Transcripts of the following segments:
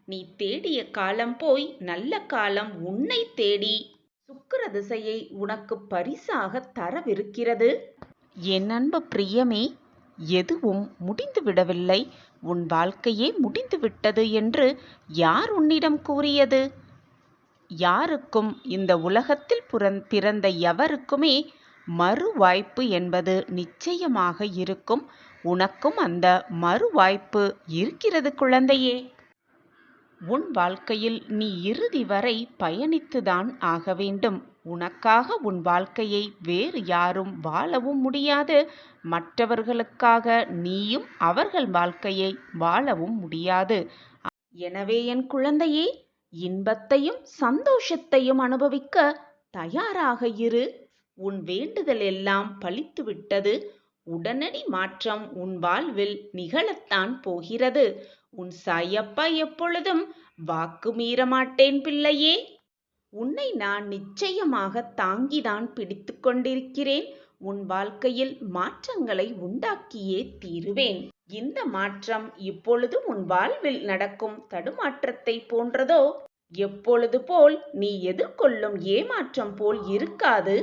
நீ தேடிய காலம் போய் நல்ல காலம் உன்னை தேடி சுக்கிர திசையை உனக்கு பரிசாக தரவிருக்கிறது. என் அன்பு பிரியமே, எதுவும் முடிந்துவிடவில்லை. உன் வாழ்க்கையே முடிந்துவிட்டது என்று யார் உன்னிடம் கூறியது? யாருக்கும், இந்த உலகத்தில் பிறந்த எவருக்குமே மறு வாய்ப்பு என்பது நிச்சயமாக இருக்கும். உனக்கும் அந்த மறு வாய்ப்பு இருக்கிறது குழந்தையே. உன் வாழ்க்கையில் நீ இறுதி வரை பயணித்துதான் ஆக வேண்டும். உனக்காக உன் வாழ்க்கையை வேறு யாரும் வாழவும் முடியாது. மற்றவர்களுக்காக நீயும் அவர்கள் வாழ்க்கையை வாழவும் முடியாது. எனவே என் குழந்தையே, இன்பத்தையும் சந்தோஷத்தையும் அனுபவிக்க தயாராக இரு. உன் வேண்டுதல் எல்லாம் பலித்துவிட்டது. உடனடி மாற்றம் உன் வாழ்வில் நிகழத்தான் போகிறது. உன் சாயப்பா எப்பொழுதும் வாக்கு மீற மாட்டேன் பிள்ளையே. உன்னை நான் நிச்சயமாக தாங்கிதான் பிடித்து கொண்டிருக்கிறேன். உன் வாழ்க்கையில் மாற்றங்களை உண்டாக்கியே தீருவேன். இந்த மாற்றம் இப்பொழுது உன் வாழ்வில் நடக்கும் தடுமாற்றத்தை போன்றதோ? எப்பொழுது போல் நீ எதிர்கொள்ளும் ஏமாற்றம் போல் இருக்காது.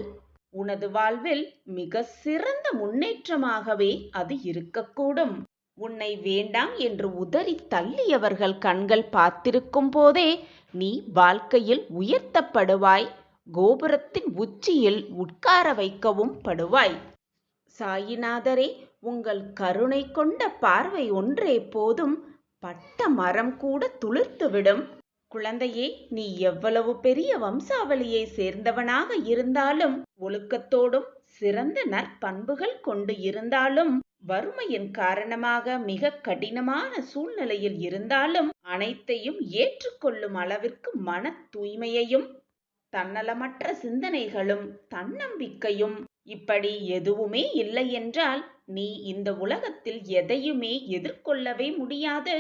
உனது வாழ்வில் மிக சிறந்த முன்னேற்றமாகவே அது இருக்கக்கூடும். உன்னை வேண்டாம் என்று உதறி தள்ளியவர்கள் கண்கள் பார்த்திருக்கும் போதே நீ வாழ்க்கையில் உயர்த்தப்படுவாய். கோபுரத்தின் உச்சியில் உட்கார வைக்கவும் படுவாய். சாயிநாதரே, உங்கள் கருணை கொண்ட பார்வை ஒன்றே போதும். பட்ட மரம் கூட துளிர்த்துவிடும். குழந்தையே, நீ எவ்வளவு பெரிய வம்சாவளியை சேர்ந்தவனாக இருந்தாலும், ஒழுக்கத்தோடும் சிறந்த நற்பண்புகள் கொண்டு இருந்தாலும், வறுமையின் காரணமாக மிக கடினமான சூழ்நிலையில் இருந்தாலும் அனைத்தையும் ஏற்றுக்கொள்ளும் அளவிற்கு மன தூய்மையையும் தன்னலமற்ற சிந்தனைகளும் தன்னம்பிக்கையும் இப்படி எதுவுமே இல்லை என்றால் நீ இந்த உலகத்தில் எதையுமே எதிர்கொள்ளவே முடியாது.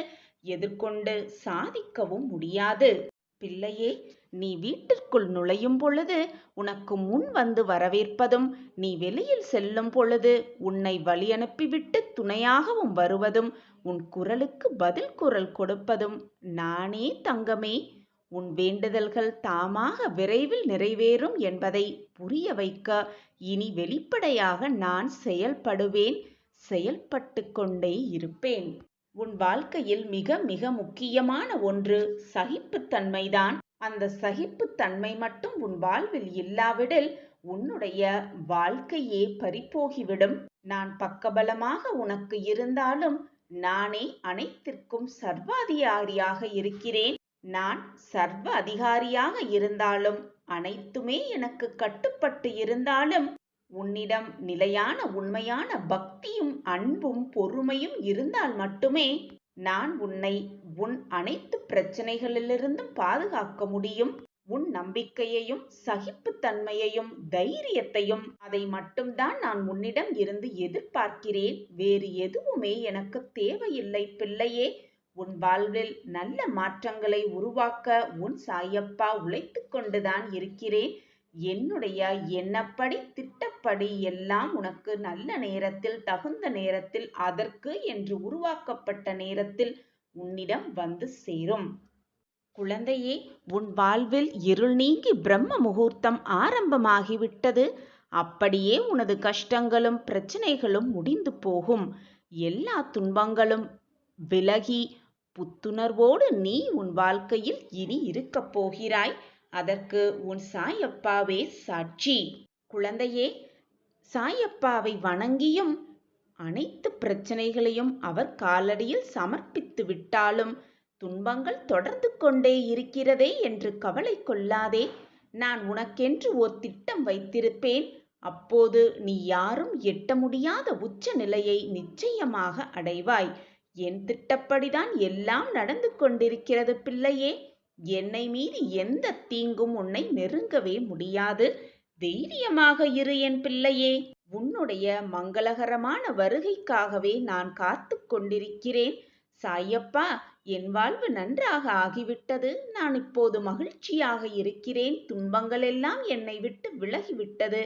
எதிர்கொண்டு சாதிக்கவும் முடியாது. பிள்ளையே, நீ வீட்டிற்குள் நுழையும் பொழுது உனக்கு முன் வந்து வரவேற்பதும், நீ வெளியில் செல்லும் பொழுது உன்னை வழி அனுப்பிவிட்டு துணையாகவும் வருவதும், உன் குரலுக்கு பதில் குரல் கொடுப்பதும் நானே தங்கமே. உன் வேண்டுதல்கள் தாமாக விரைவில் நிறைவேறும் என்பதை புரிய வைக்க இனி வெளிப்படையாக நான் செயல்படுவேன். செயல்பட்டு கொண்டே இருப்பேன். உன் வாழ்க்கையில் மிக மிக முக்கியமான ஒன்று சகிப்புத்தன்மைதான். அந்த சகிப்புத்தன்மை மட்டும் உன் வாழ்வில் இல்லாவிடில் உன்னுடைய வாழ்க்கையே பறிபோகிவிடும். நான் பக்கபலமாக உனக்கு இருந்தாலும் நானே அனைத்திற்கும் சர்வாதிகாரியாக இருக்கிறேன். நான் சர்வ அதிகாரியாக இருந்தாலும், அனைத்துமே எனக்கு கட்டுப்பட்டு இருந்தாலும், உன்னிடம் நிலையான உண்மையான பக்தியும் அன்பும் பொறுமையும் இருந்தால் மட்டுமே நான் உன்னை உன் அனைத்து பிரச்சனைகளிலிருந்தும் பாதுகாக்க முடியும். உன் நம்பிக்கையையும் சகிப்புத்தன்மையையும் தைரியத்தையும் அதை மட்டும்தான் நான் உன்னிடம் இருந்து எதிர்பார்க்கிறேன். வேறு எதுவுமே எனக்கு தேவையில்லை பிள்ளையே. உன் வாழ்வில் நல்ல மாற்றங்களை உருவாக்க உன் சாயப்பா உழைத்து கொண்டுதான் இருக்கிறேன். என்னுடைய எண்ணப்படி திட்டப்படி எல்லாம் உனக்கு நல்ல நேரத்தில், தகுந்த நேரத்தில், அதற்கு என்று உருவாக்கப்பட்ட நேரத்தில் உன்னிடம் வந்து சேரும். குழந்தையே, உன் வாழ்வில் இருள் நீங்கி பிரம்ம முகூர்த்தம் ஆரம்பமாகிவிட்டது. அப்படியே உனது கஷ்டங்களும் பிரச்சனைகளும் முடிந்து போகும். எல்லா துன்பங்களும் விலகி புத்துணர்வோடு நீ உன் வாழ்க்கையில் இனி இருக்கப் போகிறாய். அதற்கு உன் சாயப்பாவே சாட்சி. குழந்தையே, சாயப்பாவை வணங்கியும் அனைத்து பிரச்சனைகளையும் அவர் காலடியில் சமர்ப்பித்து விட்டாலும் துன்பங்கள் தொடர்ந்து கொண்டே இருக்கிறதே என்று கவலை கொள்ளாதே. நான் உனக்கென்று ஓர் திட்டம் வைத்திருப்பேன். அப்போது நீ யாரும் எட்ட முடியாத உச்ச நிலையை நிச்சயமாக அடைவாய். என் திட்டப்படிதான் எல்லாம் நடந்து கொண்டிருக்கிறது பிள்ளையே. என்னை மீறி எந்த தீங்கும் உன்னை நெருங்கவே முடியாது. தைரியமாக இரு என் பிள்ளையே. உன்னுடைய மங்களகரமான வருகைக்காகவே நான் காத்து கொண்டிருக்கிறேன். சாயப்பா, என் வாழ்வு நன்றாக ஆகிவிட்டது. நான் இப்போது மகிழ்ச்சியாக இருக்கிறேன். துன்பங்கள் எல்லாம் என்னை விட்டு விலகிவிட்டது.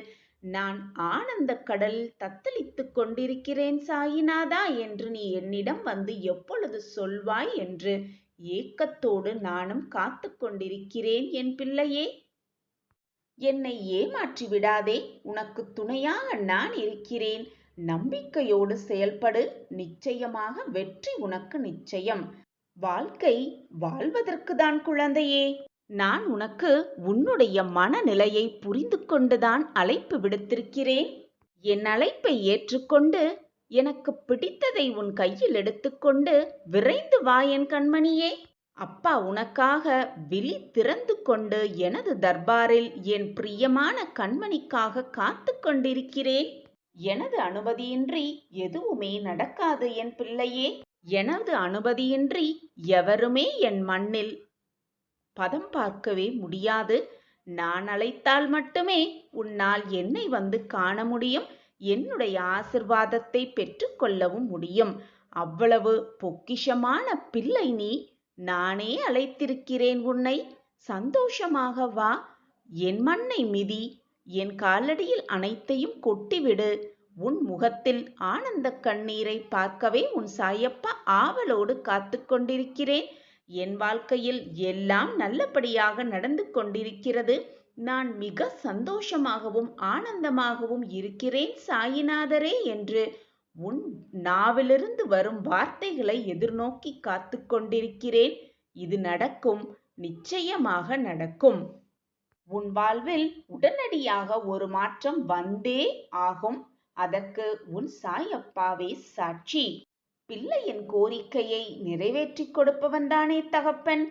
நான் ஆனந்த கடலில் தத்தளித்துக் கொண்டிருக்கிறேன் சாயிநாதா என்று நீ என்னிடம் வந்து எப்பொழுது சொல்வாய் என்று ஏக்கத்தோடு நானும் காத்து கொண்டிருக்கிறேன் என் பிள்ளையே. என்னை ஏமாற்றி விடாதே. உனக்கு துணையாக நான் இருக்கிறேன். நம்பிக்கையோடு செயல்படு. நிச்சயமாக வெற்றி உனக்கு நிச்சயம். வாழ்க்கை வாழ்வதற்குதான் குழந்தையே. நான் உனக்கு உன்னுடைய மனநிலையை புரிந்து கொண்டுதான் அழைப்பு விடுத்திருக்கிறேன். என் அழைப்பை ஏற்றுக்கொண்டு எனக்கு பிடித்ததை உன் கையில் எடுத்துக்கொண்டு விரைந்து வா என் கண்மணியே. அப்பா உனக்காக விழி திறந்து கொண்டு எனது தர்பாரில் என் பிரியமான கண்மணிக்காக காத்து கொண்டிருக்கிறேன். எனது அனுமதியின்றி எதுவுமே நடக்காது என் பிள்ளையே. எனது அனுமதியின்றி எவருமே என் மண்ணில் பதம் பார்க்கவே முடியாது. நான் அழைத்தால் மட்டுமே உன்னால் என்னை வந்து காண முடியும். என்னுடைய ஆசிர்வாதத்தை பெற்றுக்கொள்ளவும் முடியும். அவ்வளவு பொக்கிஷமான பிள்ளை நீ. நானே அழைத்திருக்கிறேன் உன்னை. சந்தோஷமாக வா. என் மண்ணை மிதி. என் காலடியில் அனைத்தையும் கொட்டிவிடு. உன் முகத்தில் ஆனந்த கண்ணீரை பார்க்கவே உன் சாயப்பா ஆவலோடு காத்து கொண்டிருக்கிறேன். என் வாழ்க்கையில் எல்லாம் நல்லபடியாக நடந்து கொண்டிருக்கிறது. நான் மிக சந்தோஷமாகவும் ஆனந்தமாகவும் இருக்கிறேன் சாயிநாதரே என்று உன் நாவிலிருந்து வரும் வார்த்தைகளை எதிர்நோக்கி காத்து கொண்டிருக்கிறேன். இது நடக்கும். நிச்சயமாக நடக்கும். உன் வாழ்வில் உடனடியாக ஒரு மாற்றம் வந்தே ஆகும். அதற்கு உன் சாயப்பாவே சாட்சி. பிள்ளையின் கோரிக்கையை நிறைவேற்றி கொடுப்பவன் தானே தகப்பன்.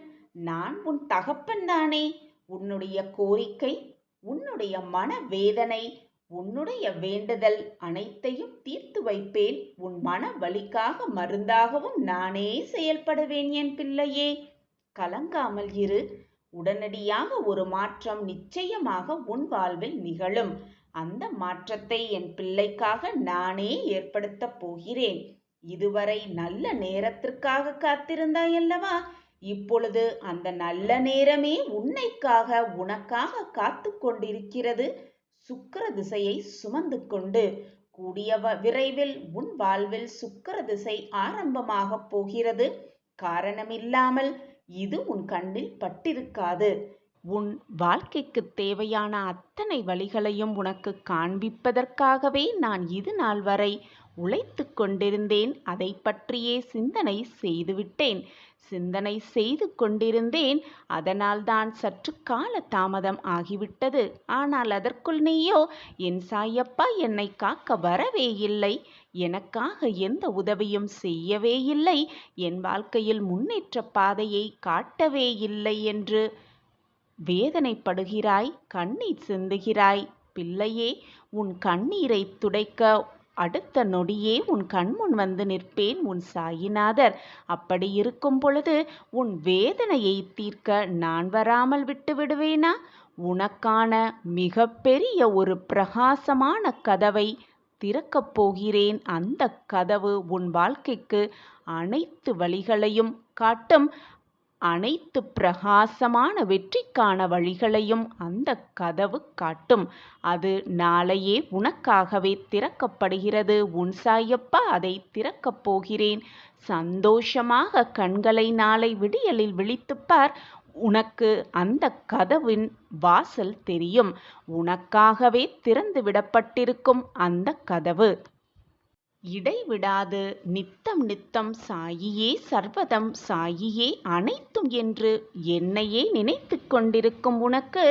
நான் உன் தகப்பன் தானே. உன்னுடைய கோரிக்கை, உன்னுடைய மனவேதனை, உன்னுடைய வேண்டுதல் அனைத்தையும் தீர்த்து வைப்பேன். உன் மன வலிக்காக மருந்தாகவும் நானே செயல்படுவேன் என் பிள்ளையே. கலங்காமல் இரு. உடனடியாக ஒரு மாற்றம் நிச்சயமாக உன் வாழ்வில் நிகழும். அந்த மாற்றத்தை என் பிள்ளைக்காக நானே ஏற்படுத்தப் போகிறேன். இதுவரை நல்ல நேரத்திற்காக காத்திருந்தாய் அல்லவா? இப்பொழுது அந்த நல்ல நேரமே உனக்காக காத்து கொண்டிருக்கிறது. சுக்கிர திசையை சுமந்து கொண்டு கூடிய விரைவில் உன் வாழ்வில் சுக்கிர திசை ஆரம்பமாக போகிறது. காரணமில்லாமல் இது உன் கண்ணில் பட்டிருக்காது. உன் வாழ்க்கைக்கு தேவையான அத்தனை வழிகளையும் உனக்கு காண்பிப்பதற்காகவே நான் இது நாள் வரை உழைத்து கொண்டிருந்தேன். அதை பற்றியே சிந்தனை செய்துவிட்டேன். சிந்தனை செய்து கொண்டிருந்தேன். அதனால்தான் சற்று கால தாமதம் ஆகிவிட்டது. ஆனால் அதற்குள் நீயோ என் சாயப்பா என்னை காக்க வரவே இல்லை. எனக்காக எந்த உதவியும் செய்யவே இல்லை. என் வாழ்க்கையில் முன்னேற்ற பாதையை காட்டவே இல்லை என்று வேதனைப்படுகிறாய், கண்ணீர் சிந்துகிறாய். பிள்ளையே, உன் கண்ணீரை துடைக்க அடுத்த நொடியே உன் கண்முன் வந்து நிற்பேன் உன் சாயிநாதர். அப்படி இருக்கும் பொழுது உன் வேதனையை தீர்க்க நான் வராமல் விட்டு விடுவேனா? உனக்கான மிக பெரிய ஒரு பிரகாசமான கதவை திறக்கப் போகிறேன். அந்த கதவு உன் வாழ்க்கைக்கு அனைத்து வழிகளையும் காட்டும். அனைத்து பிரகாசமான வெற்றிக்கான வழிகளையும் அந்த கதவு காட்டும். அது நாளையே உனக்காகவே திறக்கப்படுகிறது. உன் சாயப்பா அதை திறக்கப் போகிறேன். சந்தோஷமாக கண்களை நாளை விடியலில் விழித்துப்பார். உனக்கு அந்த கதவின் வாசல் தெரியும். உனக்காகவே திறந்து விடப்பட்டிருக்கும் அந்த கதவு. இடைவிடாது நித்தம் நித்தம் சாயியே சர்வதம், சாயியே அனைத்தும் என்று என்னையே நினைத்து கொண்டிருக்கும் உனக்கு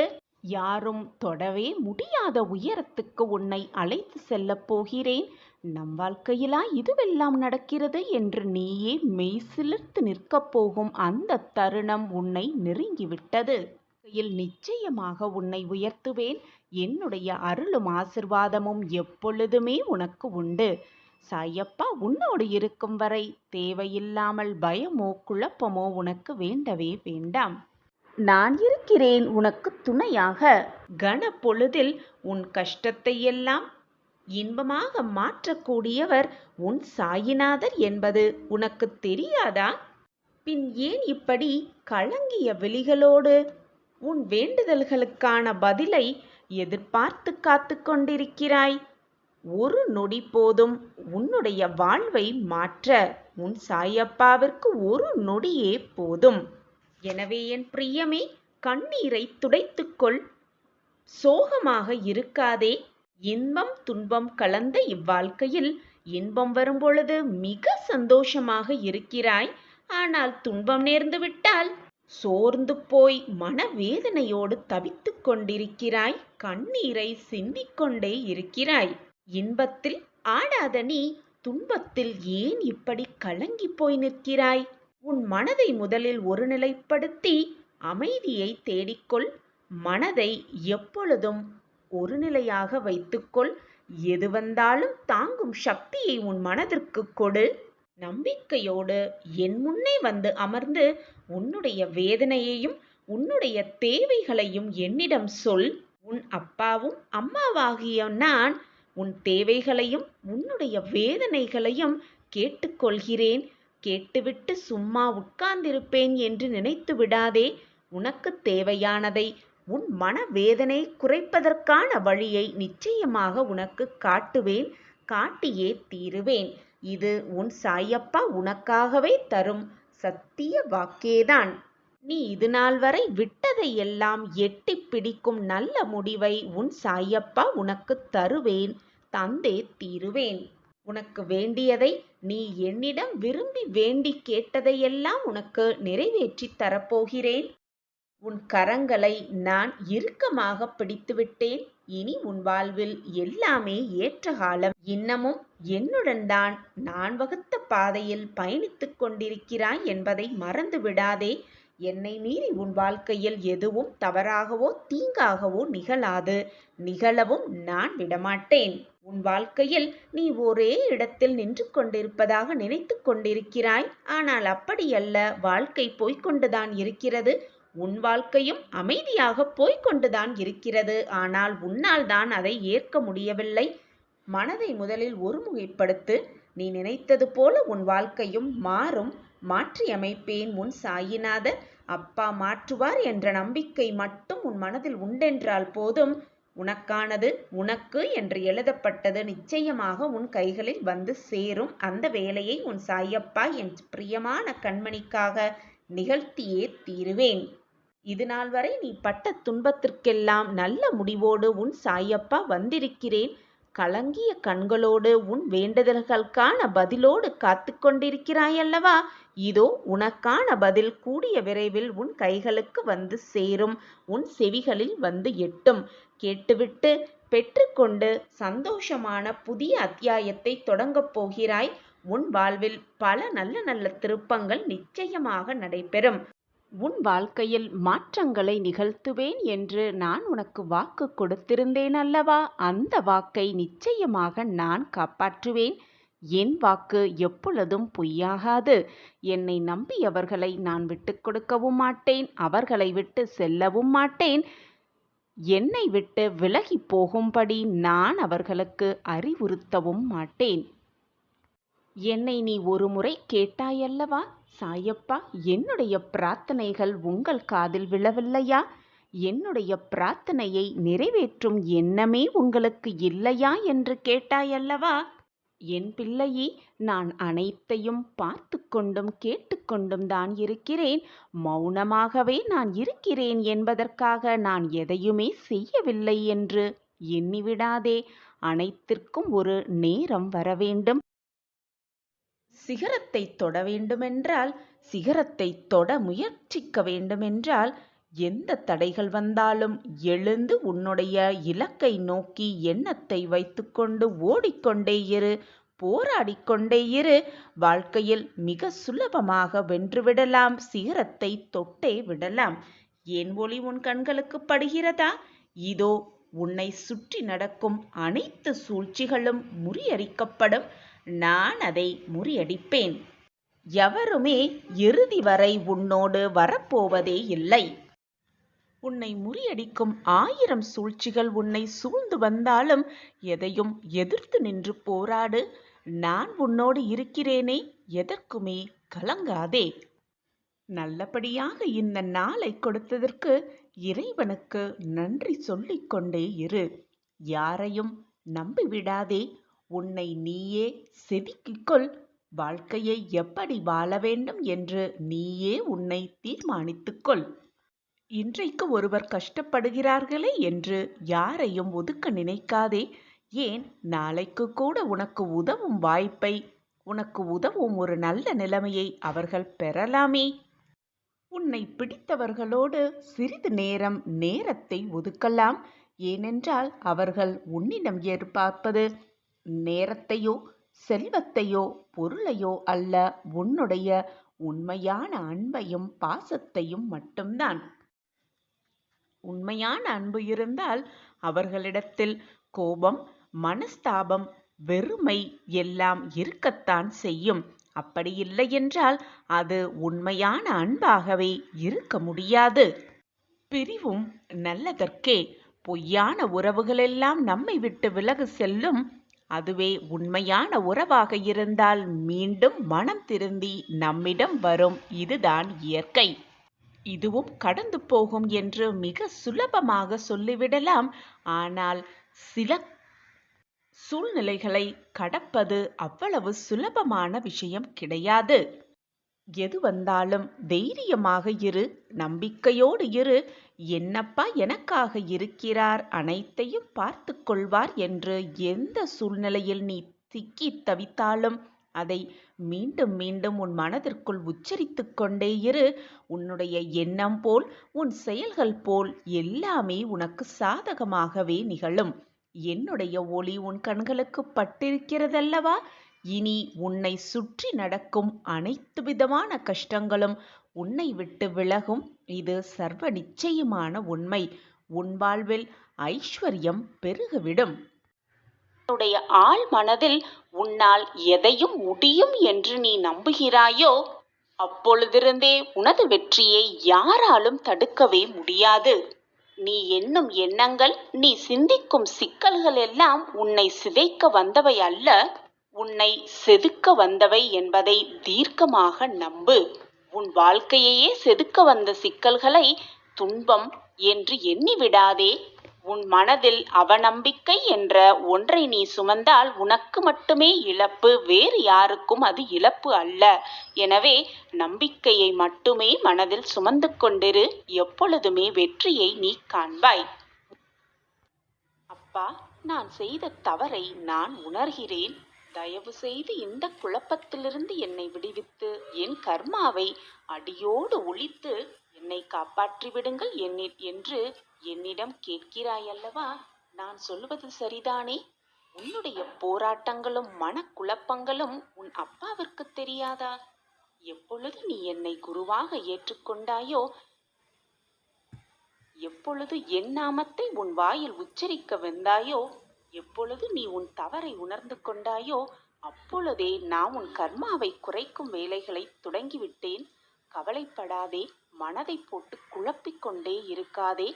யாரும் தொடவே முடியாத உயரத்துக்கு உன்னை அழைத்து செல்லப் போகிறேன். நம் வாழ்க்கையிலா இதுவெல்லாம் நடக்கிறது என்று நீயே மெய்சிலிர்த்து நிற்கப் போகும் அந்த தருணம் உன்னை நெருங்கிவிட்டது. நிச்சயமாக உன்னை உயர்த்துவேன். என்னுடைய அருளும் ஆசிர்வாதமும் எப்பொழுதுமே உனக்கு உண்டு. சாயப்பா உன்னோடு இருக்கும் வரை தேவையில்லாமல் பயமோ குழப்பமோ உனக்கு வேண்டவே வேண்டாம். நான் இருக்கிறேன் உனக்கு துணையாக. கன பொழுதில் உன் கஷ்டத்தை எல்லாம் இன்பமாக மாற்றக்கூடியவர் உன் சாயிநாதர் என்பது உனக்கு தெரியாதா? பின் ஏன் இப்படி கலங்கிய விழிகளோடு உன் வேண்டுதல்களுக்கான பதிலை எதிர்பார்த்து காத்து கொண்டிருக்கிறாய்? ஒரு நொடி போதும் உன்னுடைய வாழ்வை மாற்ற. உன் சாயப்பாவிற்கு ஒரு நொடியே போதும். எனவே என் பிரியமே, கண்ணீரை துடைத்துக்கொள். சோகமாக இருக்காதே. இன்பம் துன்பம் கலந்த இவ்வாழ்க்கையில் இன்பம் வரும்பொழுது மிக சந்தோஷமாக இருக்கிறாய். ஆனால் துன்பம் நேர்ந்து விட்டால் சோர்ந்து போய் மனவேதனையோடு தவித்துக் கொண்டிருக்கிறாய். கண்ணீரை சிந்திக்கொண்டே இருக்கிறாய். இன்பத்தில் ஆடாத நீ துன்பத்தில் ஏன் இப்படி கலங்கி போய் நிற்கிறாய்? உன் மனதை முதலில் ஒருநிலைப்படுத்தி அமைதியை தேடிக்கொள். மனதை எப்பொழுதும் ஒரு நிலையாக வைத்துக்கொள். எது வந்தாலும் தாங்கும் சக்தியை உன் மனதிற்கு கொடு. நம்பிக்கையோடு என் முன்னே வந்து அமர்ந்து உன்னுடைய வேதனையையும் உன்னுடைய தேவைகளையும் என்னிடம் சொல். உன் அப்பாவும் அம்மாவாகிய நான் உன் தேவைகளையும் உன்னுடைய வேதனைகளையும் கேட்டுக்கொள்கிறேன். கேட்டுவிட்டு சும்மா உட்கார்ந்திருப்பேன் என்று நினைத்து விடாதே. உனக்கு தேவையானதை, உன் மனவேதனை குறைப்பதற்கான வழியை நிச்சயமாக உனக்கு காட்டுவேன். காட்டியே தீருவேன். இது உன் சாயப்பா உனக்காகவே தரும் சத்திய வாக்கேதான். நீ இதுநாள் வரை விட்டதை எல்லாம் எட்டி பிடிக்கும் நல்ல முடிவை உன் சாயப்பா உனக்கு தருவேன். தந்தே தீருவேன். உனக்கு வேண்டியதை, நீ என்னிடம் விரும்பி வேண்டி கேட்டதையெல்லாம் உனக்கு நிறைவேற்றி தரப்போகிறேன். உன் கரங்களை நான் இறுக்கமாக பிடித்துவிட்டேன். இனி உன் வாழ்வில் எல்லாமே ஏற்ற காலம். இன்னமும் என்னுடன் தான் நான் வகுத்த பாதையில் பயணித்துக் கொண்டிருக்கிறாய் என்பதை மறந்து விடாதே. என்னை மீறி உன் வாழ்க்கையில் எதுவும் தவறாகவோ தீங்காகவோ நிகழாது. நிகழவும் நான் விடமாட்டேன். உன் வாழ்க்கையில் நீ ஒரே இடத்தில் நின்று கொண்டிருப்பதாக நினைத்து கொண்டிருக்கிறாய். ஆனால் அப்படியல்ல. வாழ்க்கை போய்கொண்டுதான் இருக்கிறது. உன் வாழ்க்கையும் அமைதியாக போய்கொண்டுதான் இருக்கிறது. ஆனால் உன்னால் தான் அதை ஏற்க முடியவில்லை. மனதை முதலில் ஒருமுகைப்படுத்து. நீ நினைத்தது போல உன் வாழ்க்கையும் மாறும். மாற்றியமைப்பேன் உன் சாயிநாதர். அப்பா மாற்றுவார் என்ற நம்பிக்கை மட்டும் உன் மனதில் உண்டென்றால் போதும். உனக்கானது, உனக்கு என்று எழுதப்பட்டது நிச்சயமாக உன் கைகளில் வந்து சேரும். அந்த வேலையை உன் சாயப்பா என் பிரியமான கண்மணிக்காக நிகழ்த்தியே தீருவேன். இதுநாள் வரை நீ பட்ட துன்பத்திற்கெல்லாம் நல்ல முடிவோடு உன் சாயப்பா வந்திருக்கிறேன். கலங்கிய கண்களோடு உன் வேண்டுதல்களுக்கான பதிலோடு காத்து கொண்டிருக்கிறாயல்லவா? இதோ உனக்கான பதில் கூடிய விரைவில் உன் கைகளுக்கு வந்து சேரும். உன் செவிகளில் வந்து எட்டும். கேட்டுவிட்டு பெற்றுக்கொண்டு சந்தோஷமான புதிய அத்தியாயத்தை தொடங்கப் போகிறாய். உன் வாழ்வில் பல நல்ல நல்ல திருப்பங்கள் நிச்சயமாக நடைபெறும். உன் வாழ்க்கையில் மாற்றங்களை நிகழ்த்துவேன் என்று நான் உனக்கு வாக்கு கொடுத்திருந்தேன் அல்லவா? அந்த வாக்கை நிச்சயமாக நான் காப்பாற்றுவேன். என் வாக்கு எப்பொழுதும் பொய்யாகாது. என்னை நம்பியவர்களை நான் விட்டுக் கொடுக்கவும் மாட்டேன். அவர்களை விட்டு செல்லவும் மாட்டேன். என்னை விட்டு விலகி போகும்படி நான் அவர்களுக்கு அறிவுறுத்தவும் மாட்டேன். என்னை நீ ஒரு முறை கேட்டாயல்லவா? சாயப்பா, என்னுடைய பிரார்த்தனைகள் உங்கள் காதில் விழவில்லையா? என்னுடைய பிரார்த்தனையை நிறைவேற்றும் எண்ணமே உங்களுக்கு இல்லையா என்று கேட்டாயல்லவா? என் பிள்ளையே, நான் அனைத்தையும் பார்த்து கொண்டும் கேட்டுக்கொண்டும் தான் இருக்கிறேன். மௌனமாகவே நான் இருக்கிறேன் என்பதற்காக நான் எதையுமே செய்யவில்லை என்று எண்ணிவிடாதே. அனைத்திற்கும் ஒரு நேரம் வரவேண்டும். சிகரத்தை தொட வேண்டுமென்றால், சிகரத்தை தொட முயற்சிக்க வேண்டுமென்றால், எந்த தடைகள் வந்தாலும் எழுந்து உன்னுடைய இலக்கை நோக்கி எண்ணத்தை வைத்துக்கொண்டு ஓடிக்கொண்டே இரு. போராடிக்கொண்டே இரு. வாழ்க்கையில் மிக சுலபமாக வென்றுவிடலாம். சிகரத்தை தொட்டே விடலாம். என் ஒளி உன் கண்களுக்கு படுகிறதா? இதோ உன்னை சுற்றி நடக்கும் அனைத்து சூழ்ச்சிகளும் முறியடிக்கப்படும். நான் அதை முறியடிப்பேன். எவருமே இறுதி வரை உன்னோடு வரப்போவதே இல்லை. உன்னை முறியடிக்கும் 1000 சூழ்ச்சிகள் உன்னை சூழ்ந்து வந்தாலும் எதையும் எதிர்த்து நின்று போராடு. நான் உன்னோடு இருக்கிறேனே, எதற்குமே கலங்காதே. நல்லபடியாக இந்த நாளை கொடுத்ததற்கு இறைவனுக்கு நன்றி சொல்லிக்கொண்டே இரு. யாரையும் நம்பிவிடாதே. உன்னை நீயே செதுக்கிக்கொள். வாழ்க்கையை எப்படி வாழ வேண்டும் என்று நீயே உன்னை தீர்மானித்துக்கொள். இன்றைக்கு ஒருவர் கஷ்டப்படுகிறார்களே என்று யாரையும் ஒதுக்க நினைக்காதே. ஏன், நாளைக்கு கூட உனக்கு உதவும் வாய்ப்பை, உனக்கு உதவும் ஒரு நல்ல நிலைமையை அவர்கள் பெறலாமே. உன்னை பிடித்தவர்களோடு சிறிது நேரத்தை ஒதுக்கலாம். ஏனென்றால் அவர்கள் உன்னிடம் எதிர்பார்ப்பது நேரத்தையோ செல்வத்தையோ பொருளையோ அல்ல, உன்னுடைய உண்மையான அன்பையும் பாசத்தையும் மட்டும்தான். உண்மையான அன்பு இருந்தால் அவர்களிடத்தில் கோபம், மனஸ்தாபம், வெறுமை எல்லாம் இருக்கத்தான் செய்யும். அப்படி இல்லை என்றால் அது உண்மையான அன்பாகவே இருக்க முடியாது. பிரிவும் நல்லதற்கே. பொய்யான உறவுகளெல்லாம் நம்மை விட்டு விலகு செல்லும். அதுவே உண்மையான உறவாக இருந்தால் மீண்டும் மனம் திருந்தி நம்மிடம் வரும். இதுதான் இயற்கை. இதுவும் கடந்து போகும் என்று மிக சுலபமாக சொல்லிவிடலாம். ஆனால் சில சூழ்நிலைகளை கடப்பது அவ்வளவு சுலபமான விஷயம் கிடையாது. எது வந்தாலும் தைரியமாக இரு, நம்பிக்கையோடு இரு. என்னப்பா எனக்காக இருக்கிறார், அனைத்தையும் பார்த்து கொள்வார் என்று எந்த சூழ்நிலையில் நீ சிக்கி தவித்தாலும் அதை மீண்டும் மீண்டும் உன் மனதிற்குள் உச்சரித்து கொண்டே இரு. உன்னுடைய எண்ணம் போல் உன் செயல்கள் போல் எல்லாமே உனக்கு சாதகமாகவே நிகழும். என்னுடைய ஒளி உன் கண்களுக்கு பட்டிருக்கிறதல்லவா? இனி உன்னை சுற்றி நடக்கும் அனைத்து விதமான கஷ்டங்களும் உன்னை விட்டு விலகும். இது சர்வ நிச்சயமான உண்மை. உன் வாழ்வில் ஐஸ்வர்யம் பெருகிவிடும். உன்னுடைய ஆழ் மனதில் உன்னால் எதையும் முடியும் என்று நீ நம்புகிறாயோ, அப்பொழுதிருந்தே உனது வெற்றியை யாராலும் தடுக்கவே முடியாது. நீ எண்ணும் எண்ணங்கள், நீ சிந்திக்கும் சிக்கல்கள் எல்லாம் உன்னை சிதைக்க வந்தவை அல்ல, உன்னை செதுக்க வந்தவை என்பதை தீர்க்கமாக நம்பு. உன் வாழ்க்கையையே செதுக்க வந்த சிக்கல்களை துன்பம் என்று எண்ணிவிடாதே. உன் மனதில் அவநம்பிக்கை என்ற ஒன்றை நீ சுமந்தால் உனக்கு மட்டுமே இழப்பு, வேறு யாருக்கும் அது இழப்பு அல்ல. எனவே நம்பிக்கையை மட்டுமே மனதில் சுமந்து கொண்டிரு. எப்பொழுதுமே வெற்றியை நீ காண்பாய். அப்பா, நான் செய்த தவறை நான் உணர்கிறேன். தயவு செய்து இந்த குழப்பத்திலிருந்து என்னை விடுவித்து என் கர்மாவை அடியோடு ஒழித்து என்னை காப்பாற்றி விடுங்கள் என்று என்னிடம் கேட்கிறாயல்லவா? நான் சொல்வது சரிதானே? உன்னுடைய போராட்டங்களும் மனக்குழப்பங்களும் உன் அப்பாவிற்கு தெரியாதா? எப்பொழுது நீ என்னை குருவாக ஏற்றுக்கொண்டாயோ, எப்பொழுது என் நாமத்தை உன் வாயில் உச்சரிக்க வந்தாயோ, எப்பொழுது நீ உன் தவறை உணர்ந்து கொண்டாயோ, அப்பொழுதே நான் உன் கர்மாவை குறைக்கும் வேலைகளை தொடங்கிவிட்டேன். கவலைப்படாதே, மனதை போட்டு குழப்பிக் கொண்டே இருக்காதே.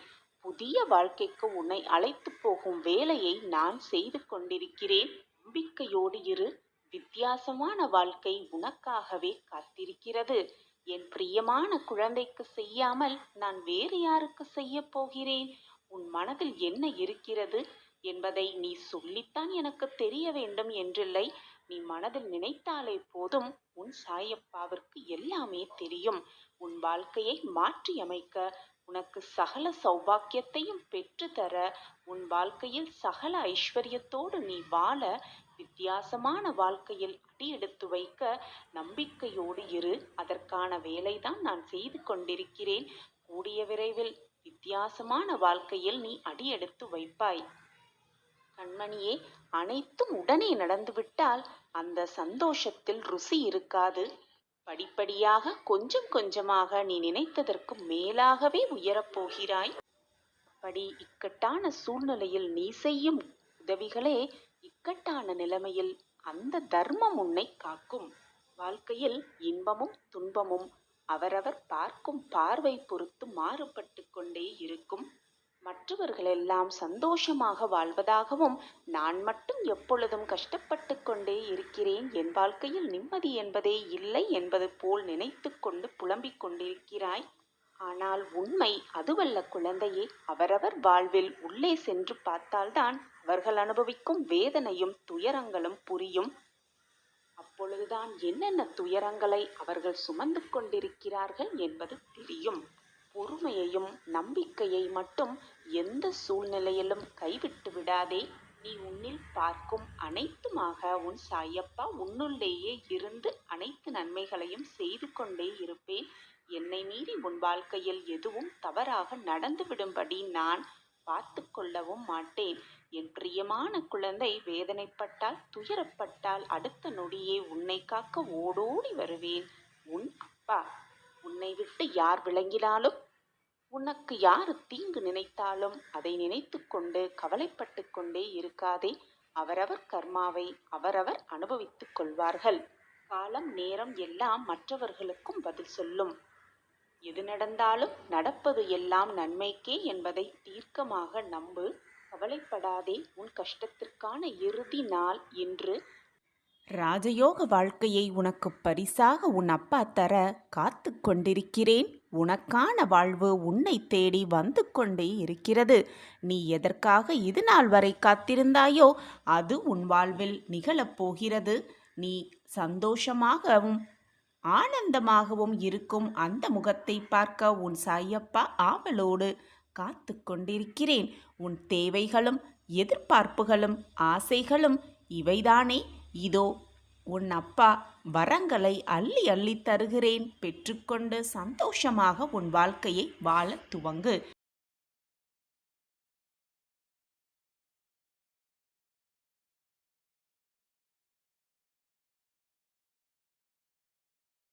புதிய வாழ்க்கைக்கு உன்னை அழைத்து போகும் வேலையை நான் செய்து கொண்டிருக்கிறேன். நம்பிக்கையோடு இரு. வித்தியாசமான வாழ்க்கை உனக்காகவே காத்திருக்கிறது. என் பிரியமான குழந்தைக்கு செய்யாமல் நான் வேறு யாருக்கு செய்ய போகிறேன்? உன் மனதில் என்ன இருக்கிறது என்பதை நீ சொல்லித்தான் எனக்கு தெரிய வேண்டும் என்றில்லை. நீ மனதில் நினைத்தாலே போதும், உன் சாயப்பாவிற்கு எல்லாமே தெரியும். உன் வாழ்க்கையை மாற்றி அமைக்க, உனக்கு சகல சௌபாக்கியத்தையும் பெற்றுத்தர, உன் வாழ்க்கையில் சகல ஐஸ்வர்யத்தோடு நீ வாழ, வித்தியாசமான வாழ்க்கையில் அடியெடுத்து வைக்க நம்பிக்கையோடு இரு. அதற்கான வேலைதான் நான் செய்து கொண்டிருக்கிறேன். கூடிய விரைவில் வித்தியாசமான வாழ்க்கையில் நீ அடியெடுத்து வைப்பாய். கண்மணியே, அனைத்தும் உடனே நடந்துவிட்டால் அந்த சந்தோஷத்தில் ருசி இருக்காது. படிப்படியாக கொஞ்சம் கொஞ்சமாக நீ நினைத்ததற்கு மேலாகவே உயரப்போகிறாய். அப்படி இக்கட்டான சூழ்நிலையில் நீ செய்யும் உதவிகளே இக்கட்டான நிலைமையில் அந்த தர்மம் உன்னை காக்கும். வாழ்க்கையில் இன்பமும் துன்பமும் அவரவர் பார்க்கும் பார்வை பொறுத்து மாறுபட்டு கொண்டே இருக்கும். மற்றவர்களெல்லாம் சந்தோஷமாக வாழ்வதாகவும், நான் மட்டும் எப்பொழுதும் கஷ்டப்பட்டு கொண்டே இருக்கிறேன், என் வாழ்க்கையில் நிம்மதி என்பதே இல்லை என்பது போல் நினைத்து கொண்டு புலம்பிக் கொண்டிருக்கிறாய். ஆனால் உண்மை அதுவல்ல குழந்தையே. அவரவர் வாழ்வில் உள்ளே சென்று பார்த்தால்தான் அவர்கள் அனுபவிக்கும் வேதனையும் துயரங்களும் புரியும். அப்பொழுதுதான் என்னென்ன துயரங்களை அவர்கள் சுமந்து கொண்டிருக்கிறார்கள் என்பது தெரியும். பொறுமையையும் நம்பிக்கையை மட்டும் எந்த சூழ்நிலையிலும் கைவிட்டு விடாதே. நீ உன்னில் பார்க்கும் அனைத்துமாக உன் சாயப்பா உன்னுள்ளேயே இருந்து அனைத்து நன்மைகளையும் செய்து கொண்டே இருப்பேன். என்னை மீறி உன் வாழ்க்கையில் எதுவும் தவறாக நடந்துவிடும்படி நான் பார்த்து கொள்ளவும் மாட்டேன். என் பிரியமான குழந்தை, வேதனைப்பட்டால் துயரப்பட்டால் அடுத்த நொடியே உன்னை காக்க ஓடோடி வருவேன். உன் அப்பா. உன்னை விட்டு யார் விளங்கினாலும், உனக்கு யாரு தீங்கு நினைத்தாலும் அதை நினைத்து கொண்டு கவலைப்பட்டு கொண்டே இருக்காதே. அவரவர் கர்மாவை அவரவர் அனுபவித்துக் கொள்வார்கள். காலம் நேரம் எல்லாம் மற்றவர்களுக்கும் பதில் சொல்லும். எது நடந்தாலும் நடப்பது எல்லாம் நன்மைக்கே என்பதை தீர்க்கமாக நம்பு. கவலைப்படாதே. உன் கஷ்டத்திற்கான இறுதி நாள் இன்று. ராஜயோக வாழ்க்கையை உனக்கு பரிசாக உன் அப்பா தர காத்து கொண்டிருக்கிறேன். உனக்கான வாழ்வு உன்னை தேடி வந்து கொண்டே இருக்கிறது. நீ எதற்காக இது நாள் வரை காத்திருந்தாயோ அது உன் வாழ்வில் நிகழப்போகிறது. நீ சந்தோஷமாகவும் ஆனந்தமாகவும் இருக்கும் அந்த முகத்தை பார்க்க உன் சாயப்பா ஆவலோடு காத்து கொண்டிருக்கிறேன். உன் தேவைகளும் எதிர்பார்ப்புகளும் ஆசைகளும் இவைதானே. இதோ உன் அப்பா வரங்களை அள்ளி அள்ளி தருகிறேன். பெற்றுக்கொண்டு சந்தோஷமாக உன் வாழ்க்கையை வாழ துவங்கு.